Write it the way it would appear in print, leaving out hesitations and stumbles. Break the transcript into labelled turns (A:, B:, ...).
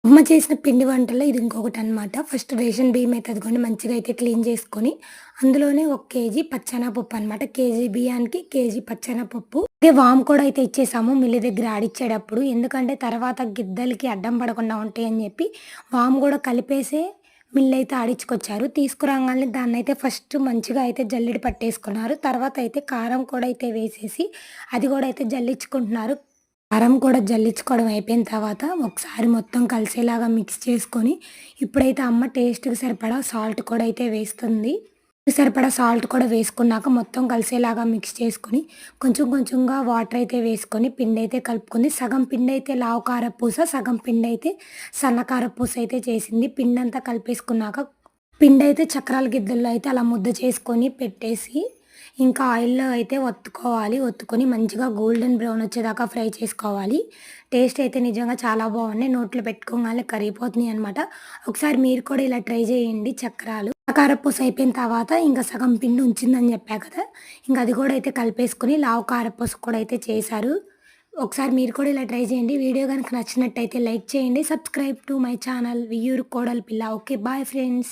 A: అమ్మ చేసిన పిండి వంటల్లో ఇది ఇంకొకటనమాట. ఫస్ట్ రేషన్ బియ్యం అయితే అదిగోండి మంచిగా అయితే క్లీన్ చేసుకొని, అందులోనే ఒక కేజీ పచ్చెనగపప్పు అనమాట. కేజీ బియ్యానికి కేజీ పచ్చెనగపప్పు. అదే వాము కూడా అయితే ఇచ్చేసాము మిల్లు దగ్గర ఆడిచ్చేటప్పుడు. ఎందుకంటే తర్వాత గిద్దలకి అడ్డం పడకుండా ఉంటాయని జెప్పి, వాము గూడా కలిపేసే మిల్లయితే ఆడిచ్చుకొచ్చారు. తీసుకురాంగాల్నే దాన్నయితే ఫస్ట్ మంచిగా అయితే జల్లెడ పట్టేసుకున్నారు. తర్వాత అయితే కారం కూడా అయితే వేసేసి, అది గూడా అయితే జల్లించుకుంటున్నారు. కారం కూడా జల్లించుకోవడం అయిపోయిన తర్వాత ఒకసారి మొత్తం కలిసేలాగా మిక్స్ చేసుకొని, ఇప్పుడైతే అమ్మ టేస్ట్‌కి సరిపడా సాల్ట్ కూడా అయితే వేస్తుంది. సరిపడా సాల్ట్ కూడా వేసుకున్నాక మొత్తం కలిసేలాగా మిక్స్ చేసుకొని, కొంచెం కొంచెంగా వాటర్ అయితే వేసుకొని పిండైతే కలుపుకుంది. సగం పిండైతే లావు కారపూస, సగం పిండైతే సన్న కారపూస అయితే చేసింది. పిండంతా కలిపేసుకున్నాక పిండైతే చక్రాల గిద్దల్లో అయితే అలా ముద్ద చేసుకొని పెట్టేసి, ఇంకా ఆయిల్‌లో అయితే ఒత్తుకోవాలి. ఒత్తుకొని మంచిగా గోల్డెన్ బ్రౌన్ వచ్చేదాకా ఫ్రై చేసుకోవాలి. టేస్ట్ అయితే నిజంగా చాలా బాగున్నాయి. నోట్లో పెట్టుకోగానే కరిగిపోతున్నాయనమాట. ఒకసారి మీరు కూడా ఇలా ట్రై చేయండి చక్రాలు. కారపూస అయిపోయిన తర్వాత ఇంక సగం పిండి ఉంచిందని చెప్పా కదా! ఇంక అది కూడా అయితే కలిపేసుకొని లావు కారపూస కూడా అయితే చేశారు. ఒకసారి మీరు కూడా ఇలా ట్రై చేయండి. వీడియో గనుక నచ్చినట్టయితే లైక్ చేయండి. సబ్స్క్రైబ్ టు మై ఛానల్ వియ్యూరు కోడలి పిల్ల. ఓకే. Bye friends.